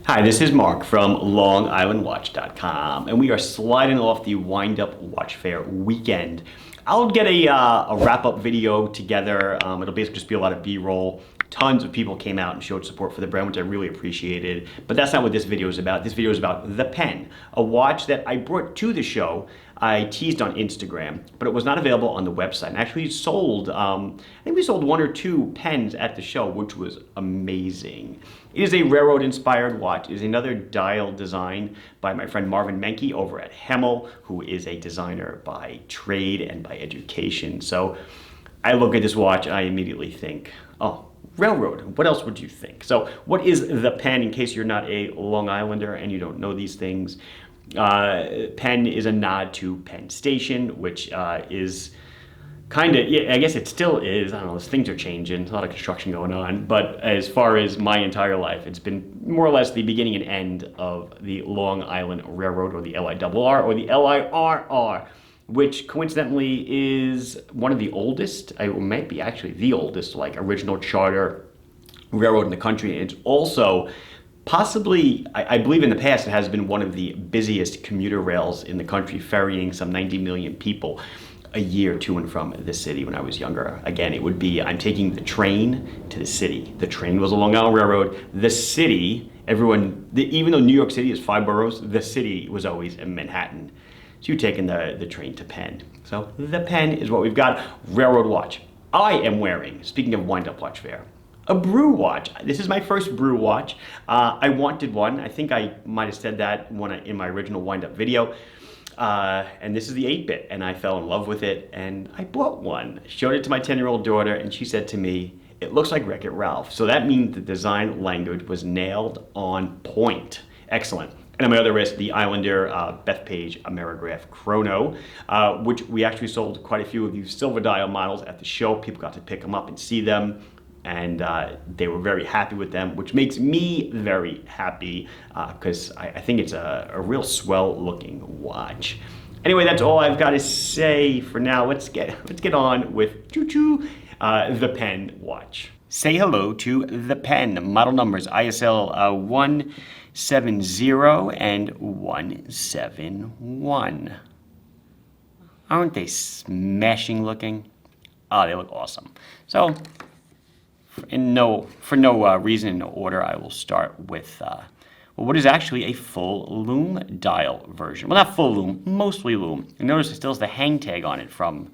Hi, this is Mark from LongIslandWatch.com, and we are sliding off the Wind-Up Watch Fair weekend. I'll get a wrap-up video together. It'll basically just be a lot of B-roll. Tons of people came out and showed support for the brand, which I really appreciated. But that's not what this video is about. This video is about the Penn, a watch that I brought to the show. I teased on Instagram, but it was not available on the website. And actually sold, I think we sold 1 or 2 pens at the show, which was amazing. It is a railroad-inspired watch. It is another dial design by my friend Marvin Menke over at Hemmel, who is a designer by trade and by education. So I look at this watch, I immediately think, oh, railroad. What else would you think? So what is the Penn, in case you're not a Long Islander and you don't know these things? Penn is a nod to Penn Station, which is kind of, yeah, I guess it still is. I don't know, things are changing. There's a lot of construction going on. But as far as my entire life, it's been more or less the beginning and end of the Long Island Railroad, or the LIRR, or the LIRR, which coincidentally is one of the oldest, it might be actually the oldest, like original charter railroad in the country. And it's also possibly, I believe in the past, it has been one of the busiest commuter rails in the country, ferrying some 90 million people a year to and from the city. When I was younger, again, it would be, I'm taking the train to the city. The train was a Long Island Railroad. The city, even though New York City is 5 boroughs, the city was always in Manhattan. So you're taking the train to Penn. So the Penn is what we've got. Railroad watch. I am wearing, speaking of Wind-Up Watch Fair, a brew watch. This is my first brew watch. I wanted one. I think I might have said that in my original Wind-Up video. And this is the 8-bit, and I fell in love with it, and I bought one. Showed it to my 10-year-old daughter, and she said to me, "It looks like Wreck-It Ralph." So that means the design language was nailed on point. Excellent. And on my other wrist, the Islander Bethpage Amerigraph Chrono, which we actually sold quite a few of these silver dial models at the show. People got to pick them up and see them, and they were very happy with them, which makes me very happy because I think it's a real swell looking watch. Anyway, that's all I've got to say for now. Let's get on with Choo, the Penn watch. Say hello to the Penn. Model numbers ISL 170 and 171. Aren't they smashing looking? Oh, they look awesome. So, for no reason, in no order, I will start with what is actually a full loom dial version. Well, not full loom, mostly loom. And notice it still has the hang tag on it from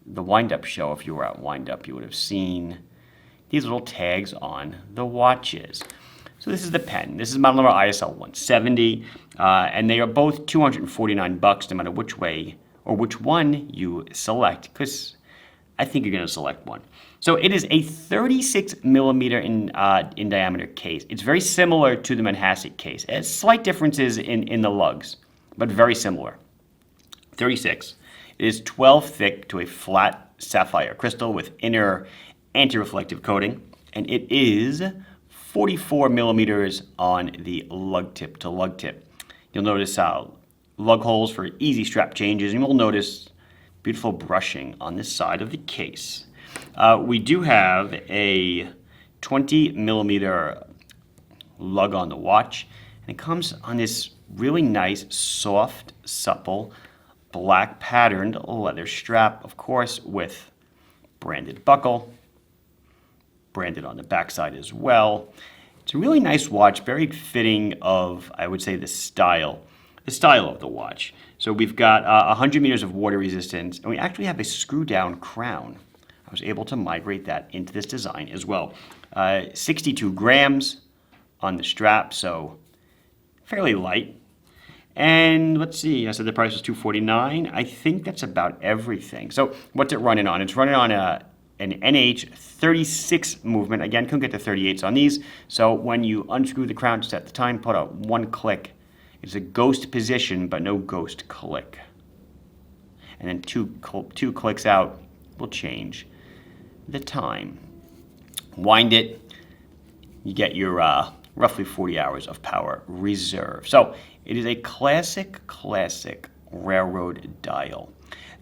the Wind-Up show. If you were at Wind-Up, you would have seen these little tags on the watches. So this is the Penn. This is model number ISL 170, and they are both $249, no matter which way or which one you select, because I think you're going to select one. So it is a 36 millimeter in diameter case. It's very similar to the Manhasset case. It has slight differences in the lugs, but very similar. 36. It is 12 thick to a flat sapphire crystal with inner anti-reflective coating, and it is 44 millimeters on the lug tip to lug tip. You'll notice lug holes for easy strap changes, and you'll notice beautiful brushing on this side of the case. We do have a 20 millimeter lug on the watch, and it comes on this really nice, soft, supple, black patterned leather strap, of course, with branded buckle, branded on the backside as well. It's a really nice watch, very fitting of, I would say, the style of the watch. So we've got 100 meters of water resistance, and we actually have a screw down crown. I was able to migrate that into this design as well. 62 grams on the strap, so fairly light. And let's see, I said the price was $249. I think that's about everything. So what's it running on? It's running on an NH 36 movement. Again, couldn't get the 38s on these. So when you unscrew the crown to set the time, put out 1 click. It's a ghost position, but no ghost click. And then two clicks out will change the time. Wind it, you get your roughly 40 hours of power reserve. So it is a classic railroad dial.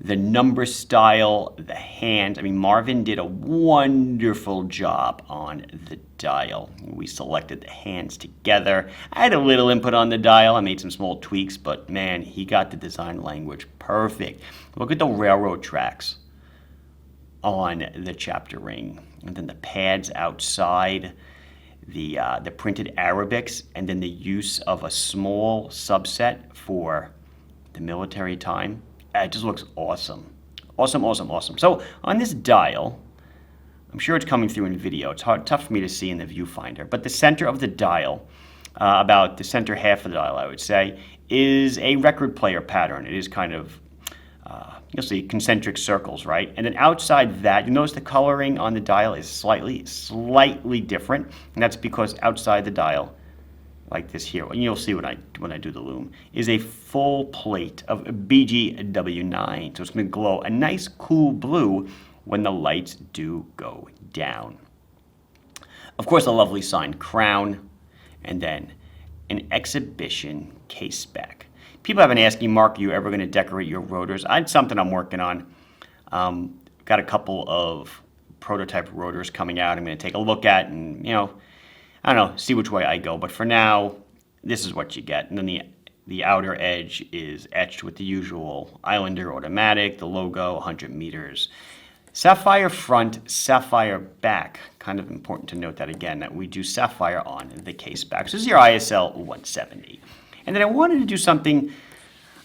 The number style, the hands. I mean, Marvin did a wonderful job on the dial. We selected the hands together. I had a little input on the dial. I made some small tweaks, but man, he got the design language perfect. Look at the railroad tracks on the chapter ring, and then the pads outside, the printed Arabics, and then the use of a small subset for the military time. It just looks awesome. Awesome, awesome, awesome. So on this dial, I'm sure it's coming through in video. It's tough for me to see in the viewfinder, but the center of the dial, about the center half of the dial, I would say, is a record player pattern. It is kind of, you'll see concentric circles, right? And then outside that, you notice the coloring on the dial is slightly different, and that's because outside the dial, like this here, and you'll see when I do the loom, is a full plate of BGW9. So it's going to glow a nice cool blue when the lights do go down. Of course, a lovely signed crown, and then an exhibition case back. People have been asking, Mark, are you ever going to decorate your rotors? It's something I'm working on. Got a couple of prototype rotors coming out I'm going to take a look at and, I don't know, see which way I go. But for now, this is what you get. And then the outer edge is etched with the usual Islander automatic, the logo, 100 meters. Sapphire front, sapphire back. Kind of important to note that again, that we do sapphire on the case back. So this is your ISL 170. And then I wanted to do something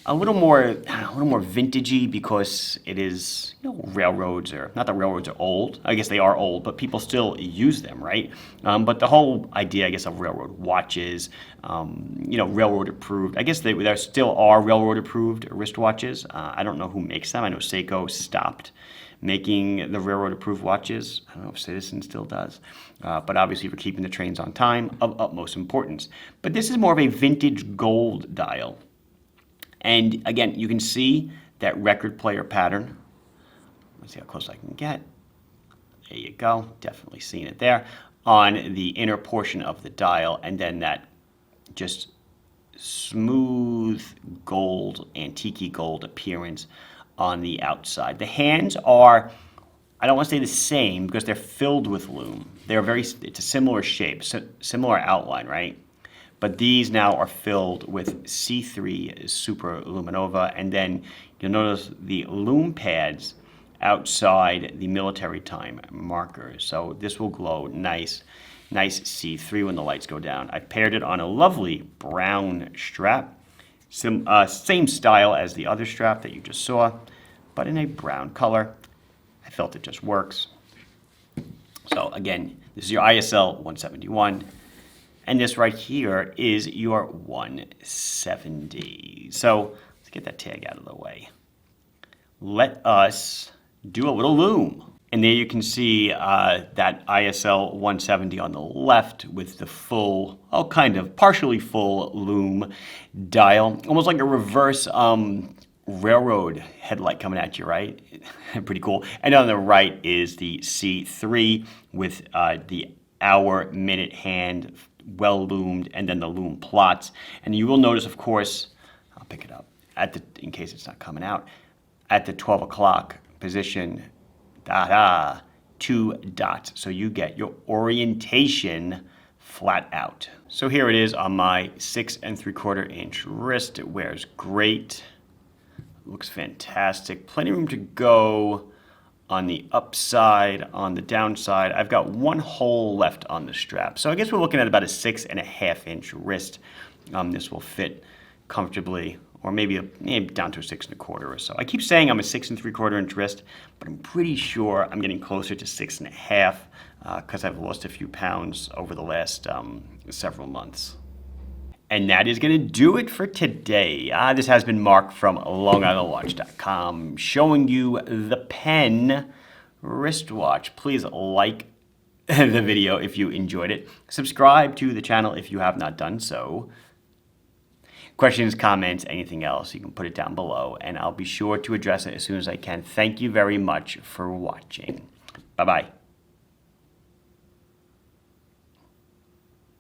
a little more vintagey because it is, railroads are, not that railroads are old. I guess they are old, but people still use them, right? But the whole idea, I guess, of railroad watches, railroad approved. I guess there still are railroad approved wristwatches. I don't know who makes them. I know Seiko stopped making the railroad approved watches. I don't know if Citizen still does. But obviously for keeping the trains on time, of utmost importance. But this is more of a vintage gold dial. And again, you can see that record player pattern. Let's see how close I can get. There you go. Definitely seeing it there on the inner portion of the dial. And then that just smooth gold, antique gold appearance on the outside. The hands are, I don't want to say the same because they're filled with loom. It's a similar shape, similar outline, right? But these now are filled with C3 Super Luminova, and then you'll notice the loom pads outside the military time markers. So this will glow nice C3 when the lights go down. I paired it on a lovely brown strap, same style as the other strap that you just saw, but in a brown color. I felt it just works. So again, this is your ISL 171. And this right here is your 170. So let's get that tag out of the way. Let us do a little loom. And there you can see that ISL 170 on the left with the full, kind of partially full loom dial. Almost like a reverse railroad headlight coming at you, right? Pretty cool. And on the right is the C3 with the hour, minute hand, well loomed, and then the loom plots. And you will notice, of course, I'll pick it up in case it's not coming out, at the 12 o'clock position, 2 dots. So you get your orientation flat out. So here it is on my 6 3/4 inch wrist. It wears great. Looks fantastic. Plenty of room to go on the upside, on the downside. I've got one hole left on the strap. So I guess we're looking at about a 6 1/2 inch wrist. This will fit comfortably, or maybe down to a 6 1/4 or so. I keep saying I'm a 6 3/4 inch wrist, but I'm pretty sure I'm getting closer to 6 1/2 because I've lost a few pounds over the last several months. And that is going to do it for today. This has been Mark from LongIslandWatch.com showing you the Penn wristwatch. Please like the video if you enjoyed it. Subscribe to the channel if you have not done so. Questions, comments, anything else, you can put it down below, and I'll be sure to address it as soon as I can. Thank you very much for watching. Bye-bye.